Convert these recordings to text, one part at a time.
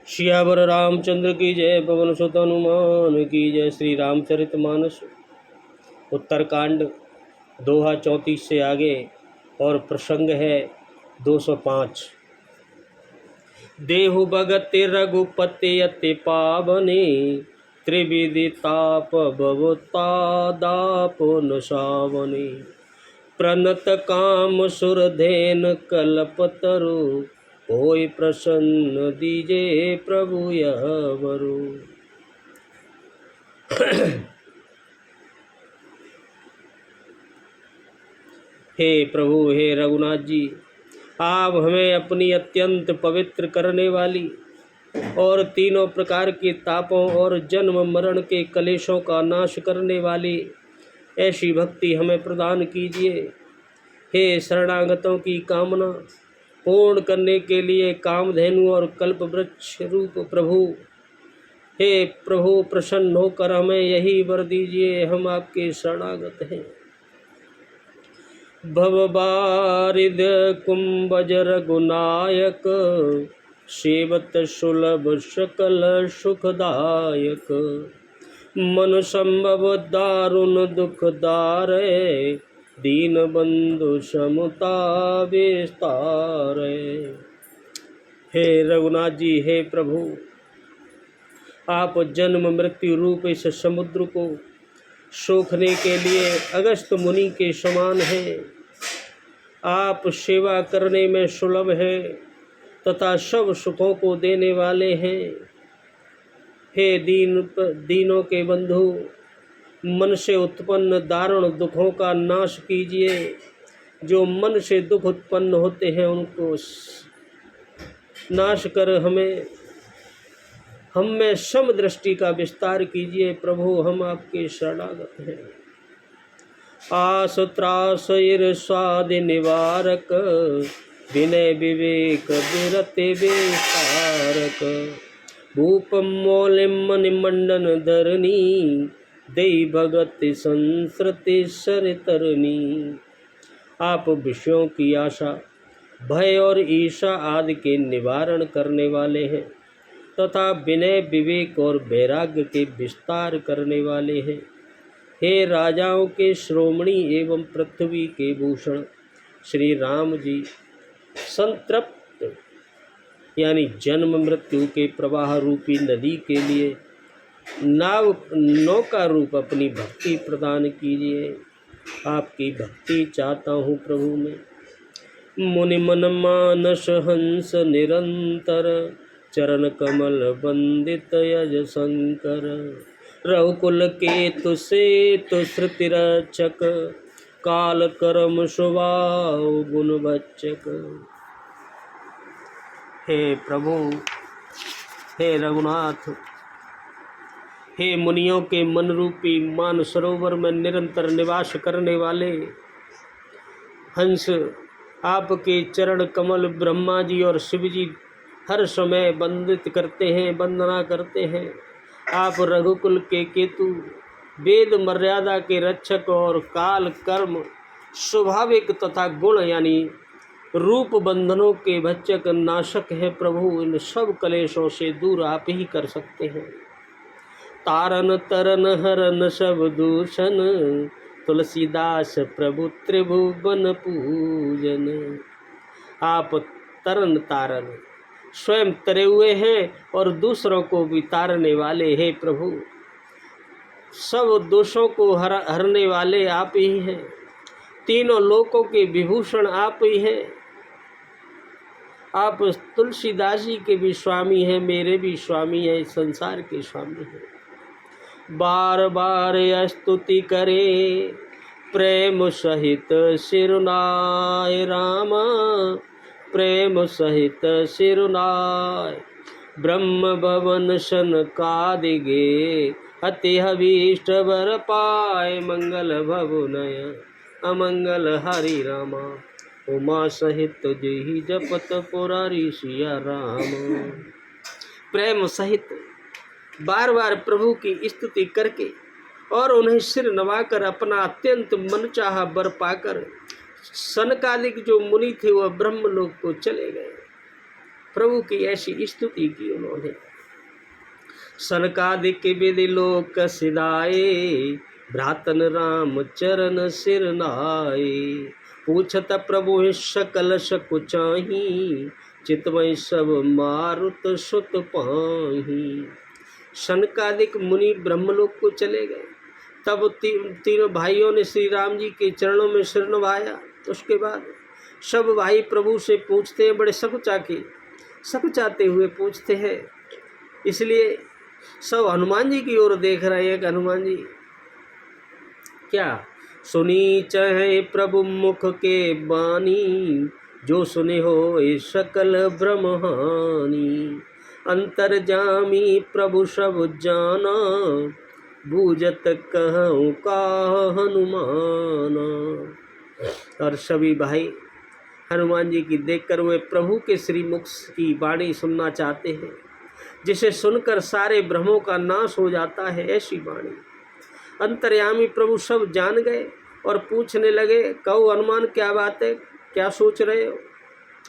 सियावर रामचंद्र की जय। पवन सुत हनुमान की जय। श्री रामचरितमानस उत्तरकांड दोहा 34 से आगे और प्रसंग है 205। देहु भगति रघुपति अति पावनी, त्रिविधि ताप भवता दापुन सावनी। प्रणत काम सुरधेन कल्पतरु, होय प्रसन्न दीजे प्रभु यह वरु। हे प्रभु, हे रघुनाथ जी, आप हमें अपनी अत्यंत पवित्र करने वाली और तीनों प्रकार के तापों और जन्म मरण के कलेशों का नाश करने वाली ऐसी भक्ति हमें प्रदान कीजिए। हे शरणागतों की कामना पूर्ण करने के लिए कामधेनु और कल्प वृक्ष रूप प्रभु, हे प्रभु प्रसन्न होकर हमें यही वर दीजिए। हम आपके शरणागत हैं। भवबारिद कुंभज रघुनायक, सेवत सुलभ सकल सुखदायक। मन संभव दारुण दुखदारे, दीन बंधु समता विस्तार। हे रघुनाथ जी, हे प्रभु, आप जन्म मृत्यु रूप इस समुद्र को सोखने के लिए अगस्त मुनि के समान हैं। आप सेवा करने में सुलभ हैं तथा सब सुखों को देने वाले हैं। हे दीनों के बंधु, मन से उत्पन्न दारुण दुखों का नाश कीजिए। जो मन से दुख उत्पन्न होते हैं उनको नाश कर हम में सम दृष्टि का विस्तार कीजिए। प्रभु, हम आपके शरणागत हैं। आस त्रास ईर्ष्यादि निवारक, विनय विवेक विरति विस्तारक। भूपम मौलिम निमंडन धरणी, देई भगति संस्कृति सरितरणी। आप विषयों की आशा, भय और ईर्षा आदि के निवारण करने वाले हैं तथा विनय विवेक और वैराग्य के विस्तार करने वाले हैं। हे राजाओं के श्रोमणी एवं पृथ्वी के भूषण श्री राम जी, संतृप्त यानी जन्म मृत्यु के प्रवाह रूपी नदी के लिए नौका रूप अपनी भक्ति प्रदान कीजिए। आपकी भक्ति चाहता हूँ प्रभु मैं। मुनि मन मानस हंस निरंतर, चरण कमल वंदित यज शंकर। रघुकुल केतु सेतु श्रुति रक्षक, काल कर्म स्वभाव गुण भक्षक। हे प्रभु, हे रघुनाथ, हे मुनियों के मन रूपी मान सरोवर में निरंतर निवास करने वाले हंस, आपके चरण कमल ब्रह्मा जी और शिव जी हर समय वंदित करते हैं, वंदना करते हैं। आप रघुकुल के केतु, वेद मर्यादा के रक्षक और काल कर्म स्वाभाविक तथा गुण यानी रूप बंधनों के भक्षक नाशक है। प्रभु, इन सब कलेशों से दूर आप ही कर सकते हैं। तारन तरन हरन सब दूषण, तुलसीदास प्रभु त्रिभुवन पूजन। आप तरन तारन स्वयं तरे हुए हैं और दूसरों को भी तारने वाले हैं। प्रभु, सब दोषों को हरने वाले आप ही हैं। तीनों लोकों के विभूषण आप ही हैं। आप तुलसीदास जी के भी स्वामी हैं, मेरे भी स्वामी हैं, संसार के स्वामी हैं। बार बार स्तुति करे प्रेम सहित सिरुनाय रामा, प्रेम सहित सिरुनाय। ब्रह्म भवन सनकादिगे, अति हविष्ट वर पाय। मंगल भवुनय अमंगल हरि रामा, उमा सहित जही जपत पुरारी सिया राम। प्रेम सहित बार बार प्रभु की स्तुति करके और उन्हें सिर नवाकर अपना अत्यंत मनचाहा वर पाकर सनकादिक जो मुनि थे वह ब्रह्मलोक को चले गए। प्रभु की ऐसी स्तुति की उन्होंने। सनकादिक विधि लोक सिधाए, भ्रातन राम चरण सिर नाए। पूछत प्रभु सकल सकुचाही, चितमय सब मारुत सुत पाही। सनकादिक मुनि ब्रह्मलोक को चले गए। तब तीनों भाइयों ने श्री राम जी के चरणों में सिर नवाया। उसके बाद सब भाई प्रभु से पूछते हैं, बड़े सकुचाते हुए पूछते हैं। इसलिए सब हनुमान जी की ओर देख रहे हैं कि हनुमान जी क्या सुनी चाहे प्रभु मुख के बानी, जो सुने हो ये सकल ब्रह्महानि। अंतर्जामी प्रभु सब जाना, बूझत कहूँ का हनुमान। और सभी भाई हनुमान जी की देखकर वे प्रभु के श्रीमुख की वाणी सुनना चाहते हैं, जिसे सुनकर सारे भ्रमों का नाश हो जाता है, ऐसी वाणी। अंतर्यामी प्रभु सब जान गए और पूछने लगे, कहो हनुमान क्या बात है, क्या सोच रहे हो?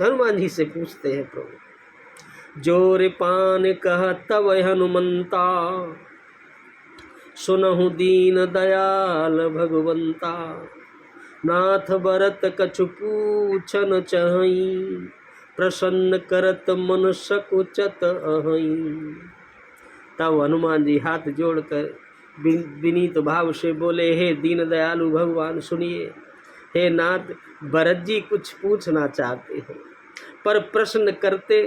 हनुमान जी से पूछते हैं प्रभु। जोर पान कह तब हनुमंता, सुनहु दीन दयाल भगवंता। नाथ भरत कछु पूछन चहई, प्रसन्न करत मन सकुचत अहई। तब हनुमान जी हाथ जोड़कर विनीत भाव से बोले, हे दीन दयालु भगवान सुनिए। हे नाथ, भरत जी कुछ पूछना चाहते हैं, पर प्रश्न करते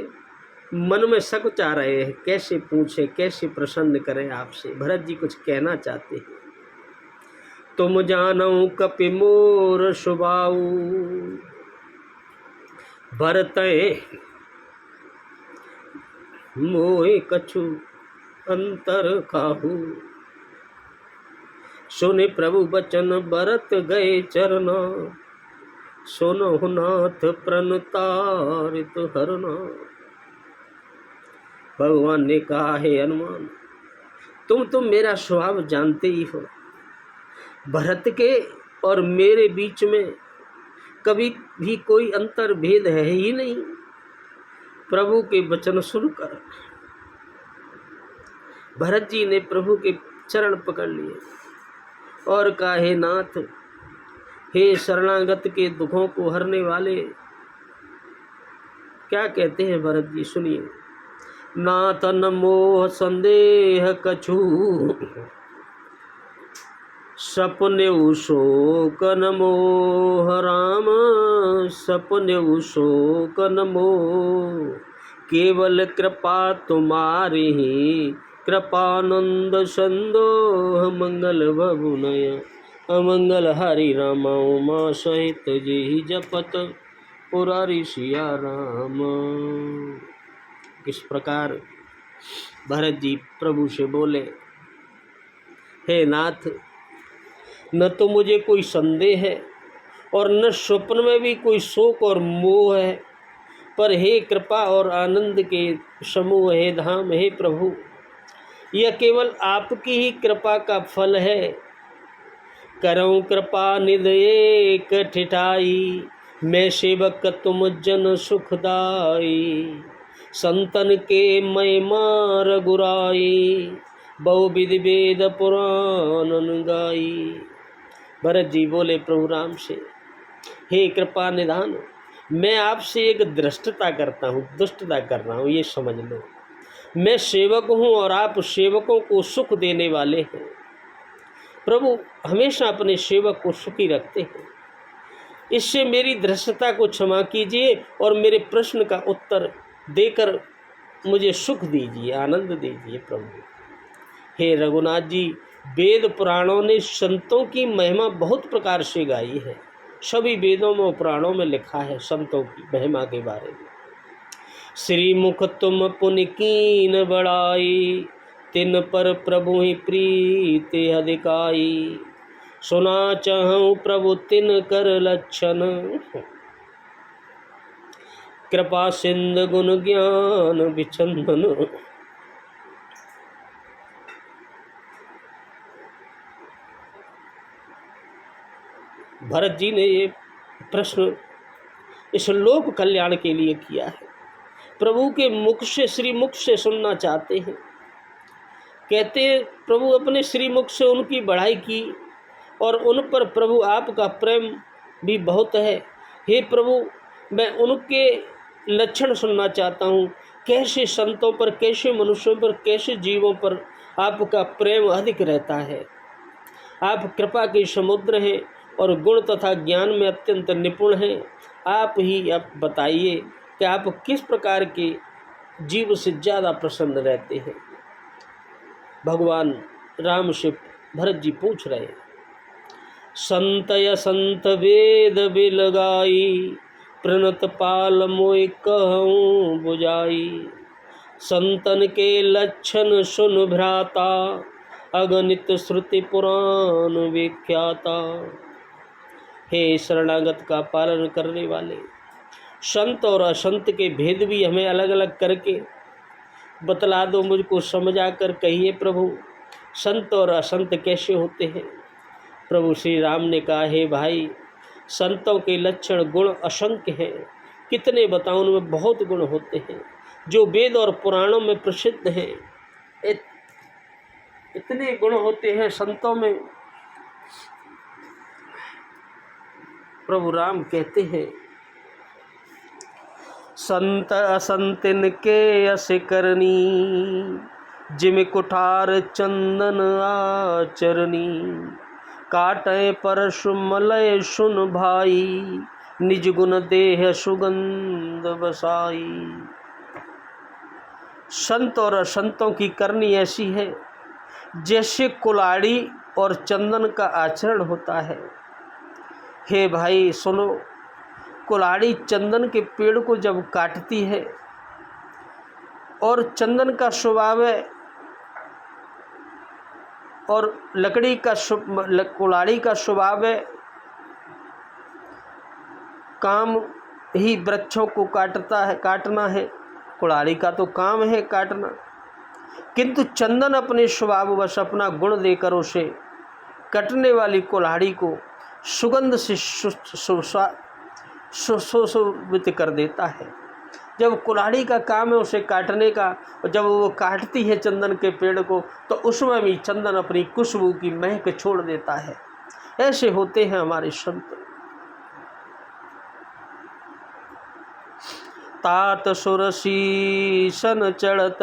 मन में सकुचा रहे हैं, कैसे पूछे, कैसे प्रसन्न करें आपसे। भरत जी कुछ कहना चाहते हैं। तुम जानऊ कपि मोर सुबाऊ, भरत मोहि कछु अंतर काहू। सुने प्रभु बचन भरत गए चरना, सुनहु नाथ प्रणतारित हरना। भगवान ने कहा, हे हनुमान, तुम मेरा स्वभाव जानते ही हो। भरत के और मेरे बीच में कभी भी कोई अंतर भेद है ही नहीं। प्रभु के वचन सुनकर भरत जी ने प्रभु के चरण पकड़ लिए और कहा, हे नाथ, हे शरणागत के दुखों को हरने वाले। क्या कहते हैं भरत जी, सुनिए। नाथ न मोह संदेह कछु, सपने शोक न मोह राम। सपने शोक न मोह, केवल कृपा तुम्हारी। कृपानंद संदोह मंगल भगुनय, अमंगल हरि राम उमा सहित जी जपत पुरारी सिया राम। किस प्रकार भरत जी प्रभु से बोले, हे नाथ, न तो मुझे कोई संदेह है और न स्वप्न में भी कोई शोक और मोह है, पर हे कृपा और आनंद के समूह, हे धाम, हे प्रभु, यह केवल आपकी ही कृपा का फल है। करऊं कृपा निधि एक ठिठाई, मैं सेवक तुम जन सुखदाई। संतन के महिमा रघुराई, बहु विधि वेद पुराण गाई। भरत जी बोले प्रभु राम से, हे कृपा निधान, मैं आपसे एक धृष्टता करता हूँ, दुष्टता कर रहा हूँ, ये समझ लो। मैं सेवक हूँ और आप सेवकों को सुख देने वाले हैं। प्रभु हमेशा अपने सेवक को सुखी रखते हैं। इससे मेरी धृष्टता को क्षमा कीजिए और मेरे प्रश्न का उत्तर देकर मुझे सुख दीजिए, आनंद दीजिए प्रभु। हे रघुनाथ जी, वेद पुराणों ने संतों की महिमा बहुत प्रकार से गाई है। सभी वेदों में, पुराणों में लिखा है संतों की महिमा के बारे में। श्रीमुख तुम पुनि कीन बड़ाई, तिन पर प्रभु ही प्रीति अधिकाई। सुना चाहूँ प्रभु तिन कर लक्षण, कृपा सिंध गुण ज्ञान विचंदन। भरत जी ने ये प्रश्न इस लोक कल्याण के लिए किया है। प्रभु के मुख से, श्री मुख से सुनना चाहते हैं। कहते प्रभु अपने श्री मुख से उनकी बढ़ाई की और उन पर प्रभु आपका प्रेम भी बहुत है। हे प्रभु, मैं उनके लक्षण सुनना चाहता हूँ, कैसे संतों पर, कैसे मनुष्यों पर, कैसे जीवों पर आपका प्रेम अधिक रहता है। आप कृपा के समुद्र हैं और गुण तथा ज्ञान में अत्यंत निपुण हैं। आप ही अब बताइए कि आप किस प्रकार के जीव से ज़्यादा प्रसन्न रहते हैं। भगवान राम से भरत जी पूछ रहे हैं। संतय संत वेद बिलगाई, प्रणत पाल मोय कहूँ बुझाई। संतन के लक्षण सुन भ्राता, अगणित श्रुति पुराण विख्याता। हे शरणागत का पालन करने वाले, संत और असंत के भेद भी हमें अलग अलग करके बतला दो, मुझको समझा कर कहिए प्रभु, संत और असंत कैसे होते हैं। प्रभु श्री राम ने कहा, हे भाई, संतों के लक्षण गुण असंख्य हैं, कितने बताऊं, उनमें बहुत गुण होते हैं जो वेद और पुराणों में प्रसिद्ध हैं। इतने गुण होते हैं संतों में। प्रभु राम कहते हैं, संत असंतिन के यश करनी, जिम कुठार चंदन आचरनी। काटे परशु मलय सुन भाई, निज गुण देह सुगंध बसाई। संत और असंतों की करनी ऐसी है जैसे कुल्हाड़ी और चंदन का आचरण होता है। हे भाई सुनो, कुल्हाड़ी चंदन के पेड़ को जब काटती है, और चंदन का स्वभाव है और लकड़ी का कुल्हाड़ी का स्वभाव है काम ही वृक्षों को काटना है। कुल्हाड़ी का तो काम है काटना, किंतु चंदन अपने स्वभाववश अपना गुण देकर उसे कटने वाली कुल्हाड़ी को सुगंध से सुशोभित कर देता है। जब कुल्हाड़ी का काम है उसे काटने का, और जब वो काटती है चंदन के पेड़ को, तो उसमें भी चंदन अपनी खुशबू की महक छोड़ देता है। ऐसे होते हैं हमारे संत। तात सुरशीसन चढ़त,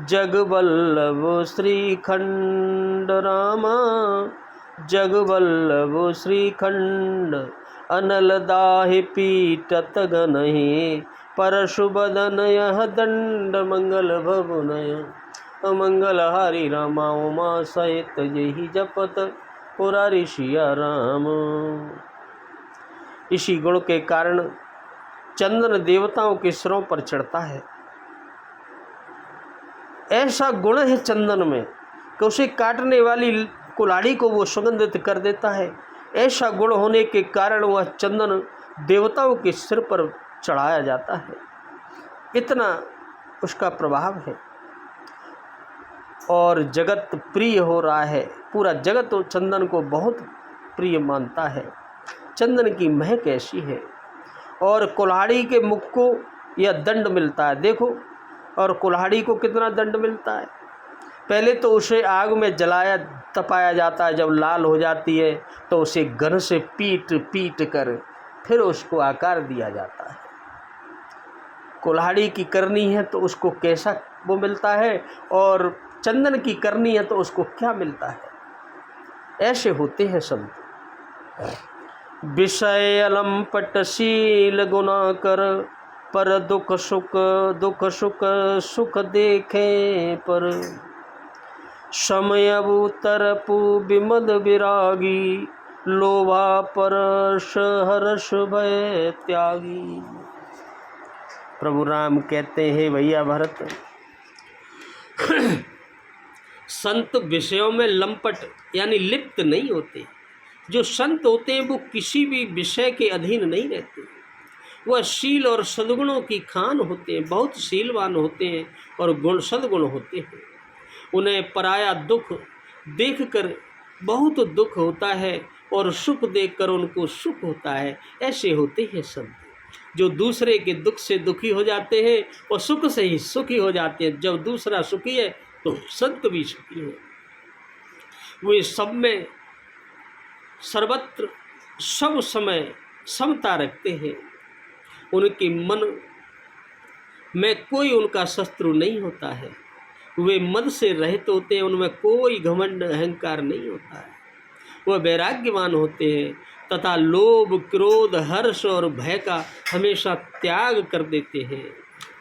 जग वल्लभ श्रीखंड रामा। जग वल्लभ श्रीखंड, अनल दाहि पीटत गनहि। परशु बदन यह दंड, मंगल भवनय अमंगल हरि रामा। उमा सहित यही जपत, पुरारी सिया राम। इसी गुण के कारण चंदन देवताओं के सिरों पर चढ़ता है। ऐसा गुण है चंदन में कि उसे काटने वाली कुल्हाड़ी को वो सुगंधित कर देता है। ऐसा गुण होने के कारण वह चंदन देवताओं के सिर पर चढ़ाया जाता है। इतना उसका प्रभाव है और जगत प्रिय हो रहा है। पूरा जगत तो चंदन को बहुत प्रिय मानता है। चंदन की महक ऐसी है। और कुल्हाड़ी के मुख को यह दंड मिलता है, देखो। और कुल्हाड़ी को कितना दंड मिलता है। पहले तो उसे आग में जलाया तपाया जाता है, जब लाल हो जाती है तो उसे गन से पीट कर फिर उसको आकार दिया जाता है। कुल्हाड़ी की करनी है तो उसको कैसा वो मिलता है, और चंदन की करनी है तो उसको क्या मिलता है। ऐसे होते हैं संत। विषय अलंपट शील गुना कर, पर दुख सुख सुख देखे पर। समय अवतर पु विमद विरागी, लोभा परश हर्ष भय त्यागी। प्रभु राम कहते हैं, भैया भरत, संत विषयों में लंपट यानी लिप्त नहीं होते। जो संत होते हैं वो किसी भी विषय के अधीन नहीं रहते। वह शील और सद्गुणों की खान होते हैं, बहुत शीलवान होते हैं और सद्गुण होते हैं। उन्हें पराया दुख देखकर बहुत दुख होता है और सुख देखकर उनको सुख होता है। ऐसे होते हैं संत। जो दूसरे के दुख से दुखी हो जाते हैं और सुख से ही सुखी हो जाते हैं। जब दूसरा सुखी है तो संत भी सुखी है। वे सब में सर्वत्र सब समय समता रखते हैं। उनके मन में कोई उनका शत्रु नहीं होता है। वे मद से रहित होते हैं, उनमें कोई घमंड अहंकार नहीं होता है। वह वैराग्यवान होते हैं तथा लोभ, क्रोध, हर्ष और भय का हमेशा त्याग कर देते हैं।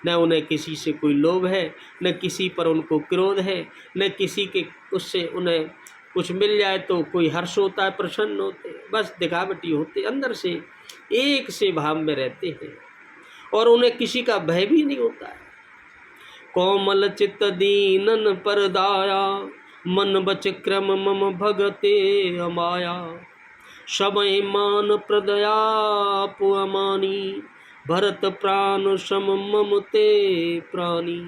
न उन्हें किसी से कोई लोभ है, न किसी पर उनको क्रोध है, न किसी के उससे उन्हें कुछ मिल जाए तो कोई हर्ष होता है, प्रसन्न होते हैं। बस दिखावटी होते, अंदर से एक से भाव में रहते हैं और उन्हें किसी का भय भी नहीं होता है। कोमल चित्त दीनन पर दाया, मन बच क्रम मम भगते अमाया। समय मान प्रदया पुअमानी, भरत प्राण सम मम ते प्राणी।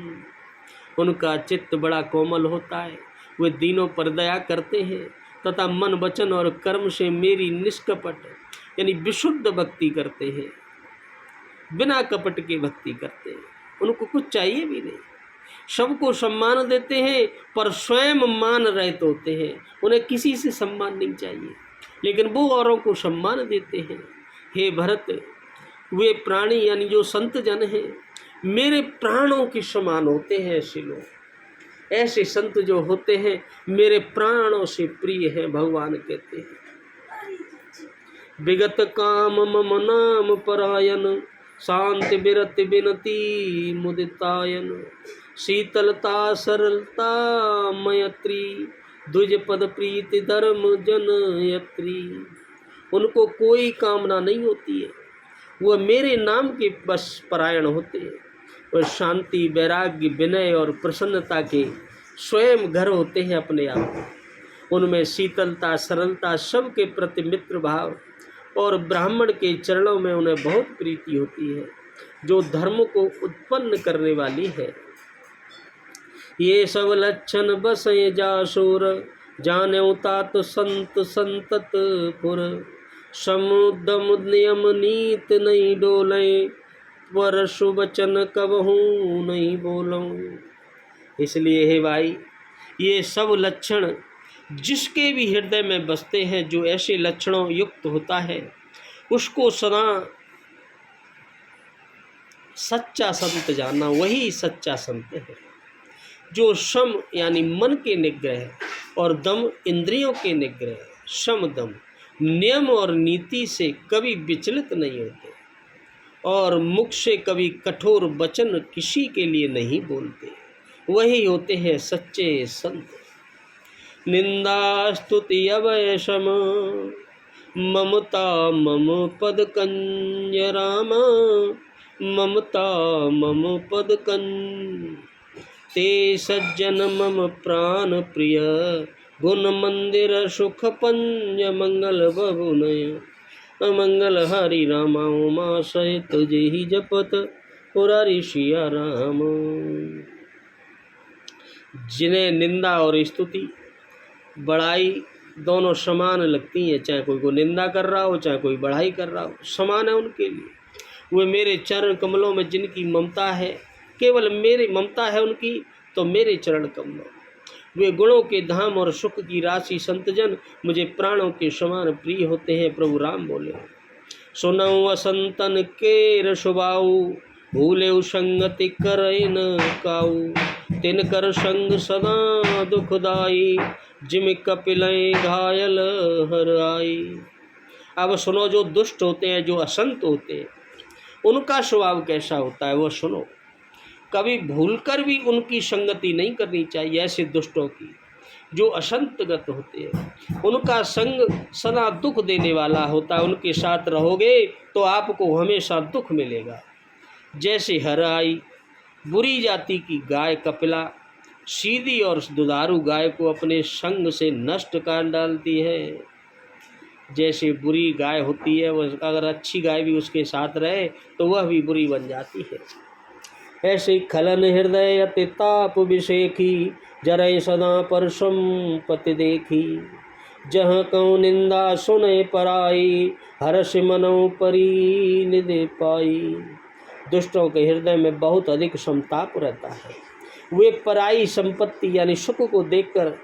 उनका चित्त बड़ा कोमल होता है, वे दीनों पर दया करते हैं तथा मन, वचन और कर्म से मेरी निष्कपट यानी विशुद्ध भक्ति करते हैं। बिना कपट के भक्ति करते हैं, उनको कुछ चाहिए भी नहीं। सबको सम्मान देते हैं पर स्वयं मान रहित होते हैं। उन्हें किसी से सम्मान नहीं चाहिए, लेकिन वो औरों को सम्मान देते हैं। हे भरत, वे प्राणी यानी जो संत जन हैं मेरे प्राणों के समान होते हैं। ऐसे लोग, ऐसे संत जो होते हैं मेरे प्राणों से प्रिय हैं। भगवान कहते हैं विगत काम मम नाम परायण, शांति विरति विनती मुदितायन। शीतलता सरलता मयत्री, द्विज पद प्रीति धर्म जनयत्री। उनको कोई कामना नहीं होती है, वह मेरे नाम के बस परायण होते हैं। वह शांति, वैराग्य, विनय और प्रसन्नता के स्वयं घर होते हैं अपने आप। उनमें शीतलता, सरलता, सबके प्रति मित्र भाव और ब्राह्मण के चरणों में उन्हें बहुत प्रीति होती है, जो धर्म को उत्पन्न करने वाली है। ये सब लक्षण बसय जासुर, जाने तात संत संतत पुर। समुदम नियम नीत नहीं डोले, वर सुवचन कबहू नहीं बोलूं। इसलिए हे भाई, ये सब लक्षण जिसके भी हृदय में बसते हैं, जो ऐसे लक्षणों युक्त होता है, उसको सदा सच्चा संत जानना, वही सच्चा संत है। जो शम यानी मन के निग्रह और दम इंद्रियों के निग्रह, शम दम, नियम और नीति से कभी विचलित नहीं होते और मुख से कभी कठोर वचन किसी के लिए नहीं बोलते, वही होते हैं सच्चे संत। निंदा स्तुति अभय शम, ममता मम पद कंज राम। ममता मम पद कंज, ते सज्जन मम प्राण प्रिय। गुण मंदिर सुख पंज, मंगल बबुनय। मंगल हरि रामा उमा सहित, जेहि जपत पुरारी सिया राम। जिन्हें निंदा और स्तुति, बड़ाई दोनों समान लगती हैं, चाहे कोई को निंदा कर रहा हो, चाहे कोई बड़ाई कर रहा हो, समान है उनके लिए। वे मेरे चरण कमलों में जिनकी ममता है, केवल मेरी ममता है उनकी, तो मेरे चरण कमलों, वे गुणों के धाम और सुख की राशि संतजन मुझे प्राणों के समान प्रिय होते हैं। प्रभु राम बोले, सुनऊ असंतन के रसुबाऊ, भूले संगति करे न काऊ। तिनकर संग सदा दुखदाई, जिम कपिलय घायल हर आई। अब सुनो, जो दुष्ट होते हैं, जो असंत होते हैं, उनका स्वभाव कैसा होता है वो सुनो। कभी भूलकर भी उनकी संगति नहीं करनी चाहिए। ऐसे दुष्टों की, जो असंतगत होते हैं, उनका संग सदा दुख देने वाला होता है। उनके साथ रहोगे तो आपको हमेशा दुख मिलेगा। जैसे हराई, बुरी जाति की गाय कपिला सीधी और दुधारू गाय को अपने संग से नष्ट कर डालती है। जैसे बुरी गाय होती है, वह अगर अच्छी गाय भी उसके साथ रहे तो वह भी बुरी बन जाती है। ऐसे खलन हृदय अति ताप विषेखी, जरय सदा पर संपत्ति देखी। जहाँ कौन निंदा सुने पराई, हर्ष मनो परिनिधि पाई। दुष्टों के हृदय में बहुत अधिक संताप रहता है। वे पराई संपत्ति यानी सुख को देखकर,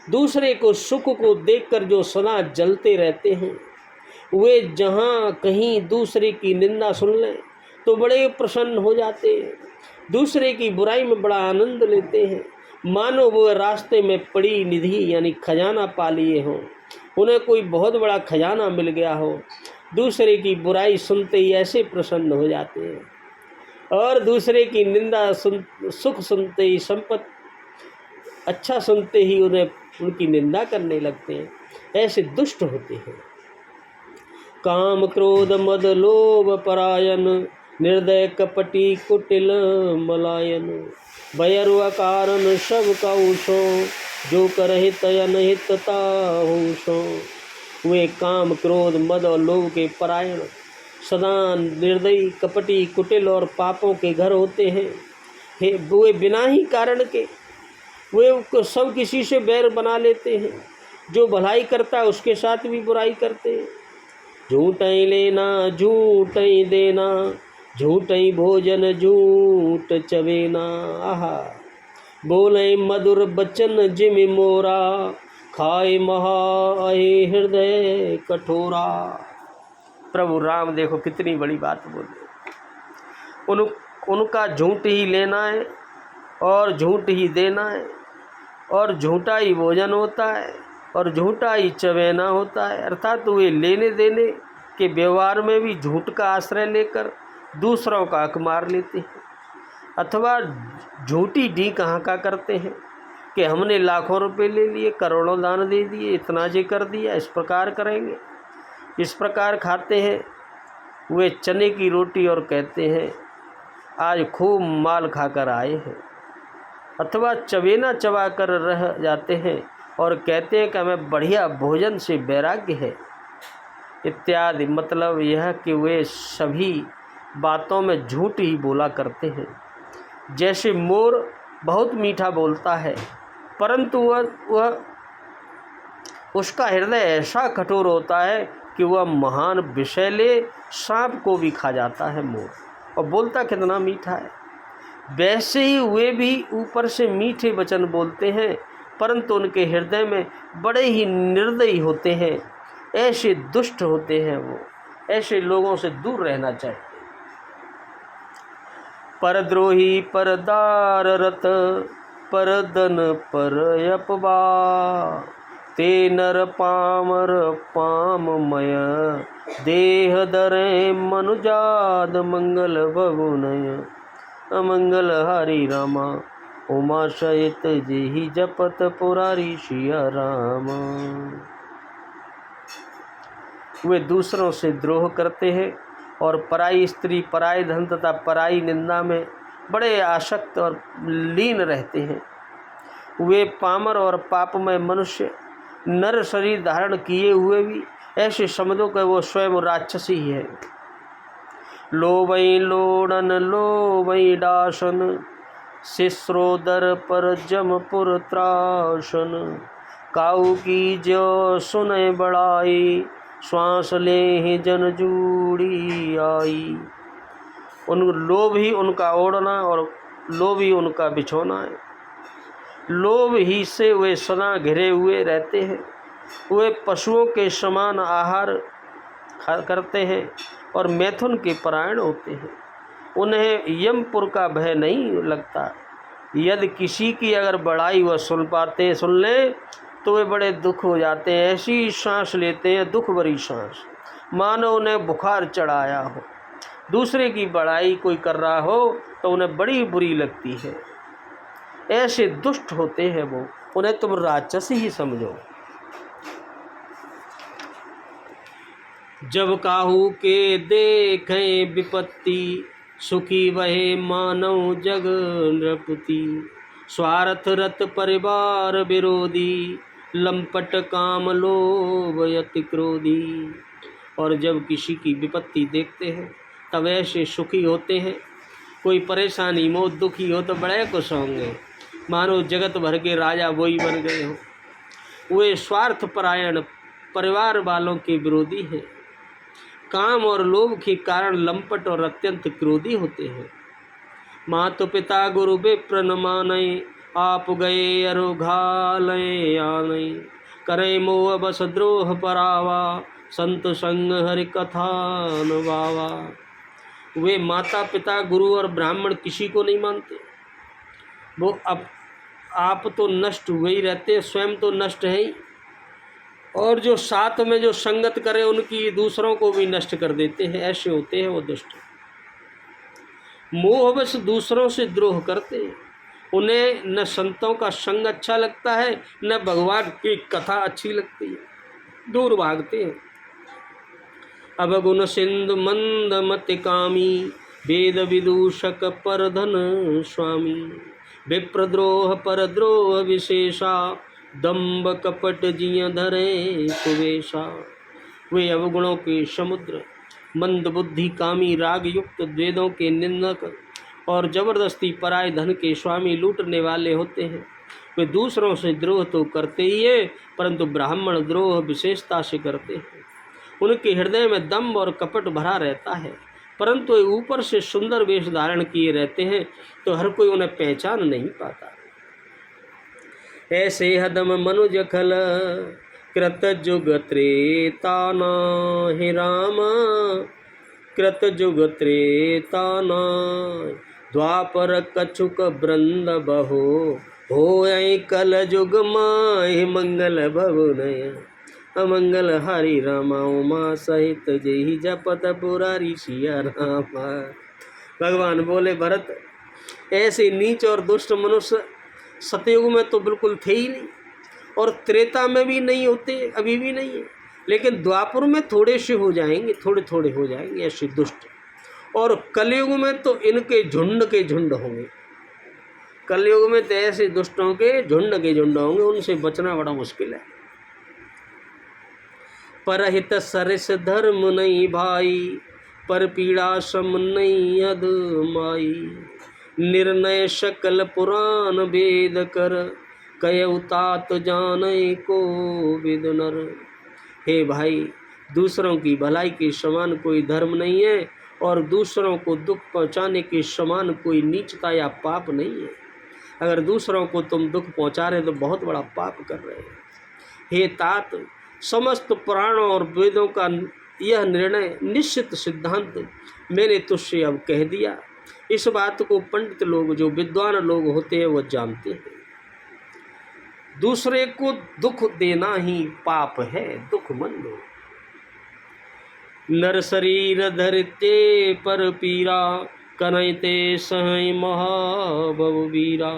दूसरे को सुख को देखकर जो सदा जलते रहते हैं, वे जहाँ कहीं दूसरे की निंदा सुन लें तो बड़े प्रसन्न हो जाते हैं, दूसरे की बुराई में बड़ा आनंद लेते हैं, मानो वो रास्ते में पड़ी निधि यानी खजाना पा लिए हों, उन्हें कोई बहुत बड़ा खजाना मिल गया हो। दूसरे की बुराई सुनते ही ऐसे प्रसन्न हो जाते हैं और दूसरे की निंदा सुख सुनते ही, संपत्ति अच्छा सुनते ही उन्हें उनकी निंदा करने लगते हैं। ऐसे दुष्ट होते हैं। काम क्रोध मद लोभ परायण, निर्दय कपटी कुटिल मलायन, भयरु अकारण सब काउसो, जो करहि तयन हित ताहुसो। वे काम क्रोध मद और लोभ के परायण, सदा निर्दयी कपटी कुटिल और पापों के घर होते हैं। वे बिना ही कारण के वे सब किसी से बैर बना लेते हैं। जो भलाई करता है उसके साथ भी बुराई करते हैं। झूठ ही लेना झूठ ही देना, झूठ ही भोजन झूठ चवेना। आहा बोले मधुर बचन जिम मोरा, खाए महाए हृदय कठोरा। प्रभु राम देखो कितनी बड़ी बात बोले। उनका झूठ ही लेना है और झूठ ही देना है और झूठा ही भोजन होता है और झूठा ही चवेना होता है। अर्थात वे लेने देने के व्यवहार में भी झूठ का आश्रय लेकर दूसरों का हक मार लेते हैं अथवा झूठी डी कहाँ का करते हैं कि हमने लाखों रुपए ले लिए, करोड़ों दान दे दिए, इतना जे कर दिया, इस प्रकार करेंगे। इस प्रकार खाते हैं वे चने की रोटी और कहते हैं आज खूब माल खाकर आए हैं, अथवा चवेना चबा कर रह जाते हैं और कहते हैं कि हमें बढ़िया भोजन से वैराग्य है इत्यादि। मतलब यह कि वे सभी बातों में झूठ ही बोला करते हैं। जैसे मोर बहुत मीठा बोलता है परंतु वह उसका हृदय ऐसा कठोर होता है कि वह महान विषैले सांप को भी खा जाता है मोर, और बोलता कितना मीठा है। वैसे ही वे भी ऊपर से मीठे वचन बोलते हैं परंतु उनके हृदय में बड़े ही निर्दयी होते हैं। ऐसे दुष्ट होते हैं वो। ऐसे लोगों से दूर रहना चाहिए। परद्रोही परदार रत, परदन पर अपवा, ते नर पामर पाममय, देह दरे मनुजाद मंगल भगुनय, अमंगल हरि रामा, उमा सहित जेहि जपत पुरारी सिया राम। वे दूसरों से द्रोह करते हैं और पराई स्त्री, पराई धन तथा पराई निंदा में बड़े आसक्त और लीन रहते हैं। वे पामर और पापमय मनुष्य नर शरीर धारण किए हुए भी ऐसे समझो कि वो स्वयं राक्षस ही है। लोभई लोड़न लोभई डासन, शिश्रोदर पर जमपुर त्रासन, काऊ की जो सुने बड़ाई, श्वास ले जन जूड़ी आई। उन लोभ ही उनका ओढ़ना और लोभ ही उनका बिछोना है। लोभ ही से वे सदा घिरे हुए रहते हैं। वे पशुओं के समान आहार करते हैं और मैथुन के परायण होते हैं। उन्हें यमपुर का भय नहीं लगता। यदि किसी की अगर बड़ाई वह सुन ले तो वे बड़े दुख हो जाते हैं। ऐसी सांस लेते हैं दुख भरी सांस, मानो उन्हें बुखार चढ़ाया हो। दूसरे की बड़ाई कोई कर रहा हो तो उन्हें बड़ी बुरी लगती है। ऐसे दुष्ट होते हैं वो। उन्हें तुम राक्षस ही समझो। जब काहू के देखें विपत्ति, सुखी वहे मानव जग नृपति, स्वार्थ रत परिवार विरोधी, लंपट काम लोभ यति क्रोधी। और जब किसी की विपत्ति देखते हैं तब ऐसे सुखी होते हैं। कोई परेशानी मौत दुखी हो तो बड़े खुश होंगे, मानो जगत भर के राजा वही बन गए हो। वे स्वार्थ परायण परिवार वालों के विरोधी हैं। काम और लोभ के कारण लंपट और अत्यंत क्रोधी होते हैं। मातु पिता गुरु विप्र न मानय, आप गए अरुघालय आनय। करे मोह बस द्रोह परावा, संत संग हरि कथा न बावा। वे माता पिता गुरु और ब्राह्मण किसी को नहीं मानते। वो अब आप तो नष्ट हुए ही रहते, स्वयं तो नष्ट है ही, और जो साथ में जो संगत करे उनकी दूसरों को भी नष्ट कर देते हैं। ऐसे होते हैं वो दुष्ट। मोहवश दूसरों से द्रोह करते हैं। उन्हें न संतों का संग अच्छा लगता है, न भगवान की कथा अच्छी लगती है, दूर भागते हैं। अवगुण सिंधु मंद मति कामी, वेद विदूषक पर धन स्वामी। विप्रद्रोह पर द्रोह विशेषा, दम्भ कपट जिय धरे कुवेशा। वे अवगुणों के समुद्र, मंद बुद्धि, कामी, राग युक्त, द्वेदों के निंदक और जबरदस्ती पराय धन के स्वामी, लूटने वाले होते हैं। वे दूसरों से द्रोह तो करते ही है, परंतु ब्राह्मण द्रोह विशेषता से करते हैं। उनके हृदय में दम्भ और कपट भरा रहता है, परंतु वे ऊपर से सुंदर वेश धारण किए रहते हैं, तो हर कोई उन्हें पहचान नहीं पाता। ऐसे हदम मनुज खल, कृत जुग त्रेता नाहि राम। कृत जुग त्रेता नाहि, द्वापर कछुक वृंद बहो। होय कल जुग माहि मंगल भवनय, अमंगल हरि रामा उमा सहित जय जपत पुरारी सिया रामा। भगवान बोले, भरत, ऐसे नीच और दुष्ट मनुष्य सतयुग में तो बिल्कुल थे ही नहीं, और त्रेता में भी नहीं होते, अभी भी नहीं है, लेकिन द्वापर में थोड़े से हो जाएंगे, थोड़े थोड़े हो जाएंगे ऐसे दुष्ट। और कलयुग में तो इनके झुंड के झुंड होंगे। कलयुग में तो ऐसे दुष्टों के झुंड होंगे, उनसे बचना बड़ा मुश्किल है। परहित सरिस धर्म नहीं भाई, पर पीड़ा सम नहीं अधमाई। निर्णय सकल पुराण वेद कर, कयउ तात जाने को विद नर। हे भाई, दूसरों की भलाई के समान कोई धर्म नहीं है, और दूसरों को दुख पहुंचाने के समान कोई नीचता या पाप नहीं है। अगर दूसरों को तुम दुख पहुंचा रहे तो बहुत बड़ा पाप कर रहे हैं। हे तात, समस्त पुराणों और वेदों का यह निर्णय निश्चित सिद्धांत मैंने तुझसे अब कह दिया। इस बात को पंडित लोग, जो विद्वान लोग होते हैं, वो जानते हैं। दूसरे को दुख देना ही पाप है, दुख मंदो। नर शरीर धरते पर पीरा, कनैते सहै महाभव वीरा।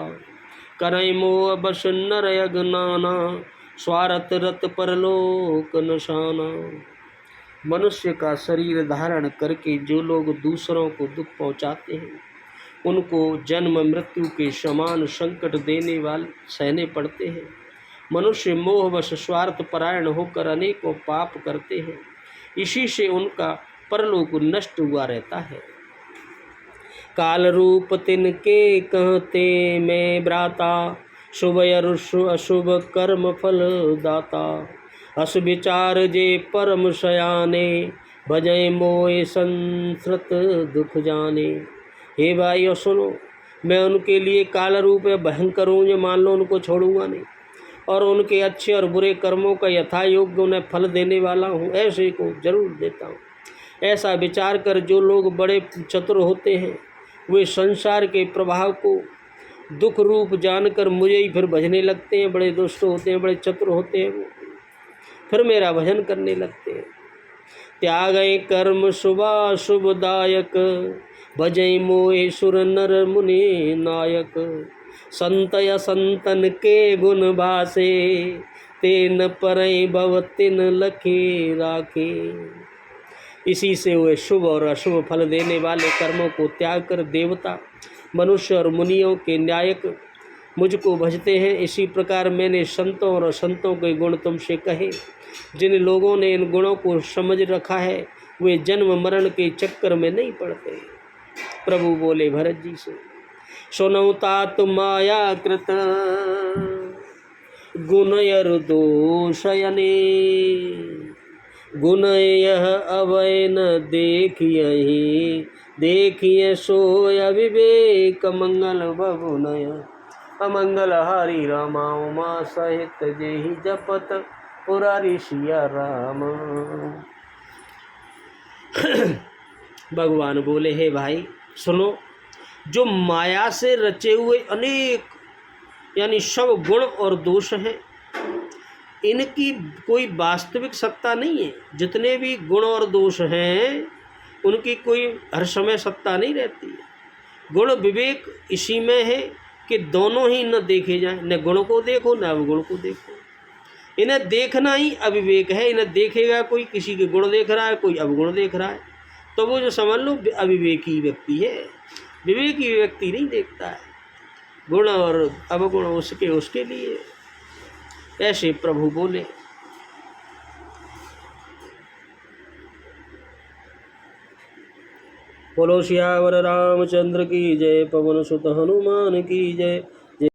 करई मोह बस नर अगनाना, स्वार्थ रत परलोक नशाना। मनुष्य का शरीर धारण करके जो लोग दूसरों को दुख पहुंचाते हैं, उनको जन्म मृत्यु के समान संकट देने वाले सहने पड़ते हैं। मनुष्य मोहवश स्वार्थ परायण होकर अनेकों पाप करते हैं, इसी से उनका परलोक नष्ट हुआ रहता है। काल रूप तिनके कहते मैं भ्राता, शुभ अशुभ कर्म फल दाता। अस विचार जे परम शयाने, भजय मोए संस्कृत दुख जाने। हे भाई सुनो, मैं उनके लिए काल रूप है भयंकर हूँ, जो मान लो उनको छोड़ूंगा नहीं, और उनके अच्छे और बुरे कर्मों का यथा योग्य उन्हें फल देने वाला हूँ, ऐसे को जरूर देता हूँ। ऐसा विचार कर जो लोग बड़े चतुर होते हैं, वे संसार के प्रभाव को दुख रूप जानकर मुझे ही फिर भजने लगते हैं। बड़े दुष्ट होते हैं, बड़े चतुर होते हैं, वो फिर मेरा भजन करने लगते हैं। त्यागय कर्म शुभाशुभदायक, भजय मोहे सुर नर मुनि नायक। संतय संतन के गुण भासे, तेन परय भव तिन लखे राखे। इसी से वे शुभ और अशुभ फल देने वाले कर्मों को त्याग कर देवता, मनुष्य और मुनियों के नायक मुझको भजते हैं। इसी प्रकार मैंने संतों और असंतों के गुण तुमसे कहे। जिन लोगों ने इन गुणों को समझ रखा है, वे जन्म मरण के चक्कर में नहीं पड़ते। प्रभु बोले भरत जी से, सुनौ तात माया कृत, गुणयर दोषयने। गुण यह अवय न देखियहि, देखिए सोय अविवेक मंगल बबुनय। अमंगल हरि रामा उमा सहित जेहि जपत पुरारी सिया राम। भगवान बोले, हे भाई सुनो, जो माया से रचे हुए अनेक यानी सब गुण और दोष हैं, इनकी कोई वास्तविक सत्ता नहीं है। जितने भी गुण और दोष हैं उनकी कोई हर समय सत्ता नहीं रहती है। गुण विवेक इसी में है कि दोनों ही न देखे जाएं, न गुण को देखो न अवगुण को देखो। इन्हें देखना ही अविवेक है। इन्हें देखेगा कोई, किसी के गुण देख रहा है, कोई अवगुण देख रहा है, तो वो जो समझ लो अविवेकी व्यक्ति है। विवेकी व्यक्ति नहीं देखता है, गुण और अवगुण उसके लिए। ऐसे प्रभु बोले। बोलो सियावर रामचंद्र की जय, पवन सुत हनुमान की जय।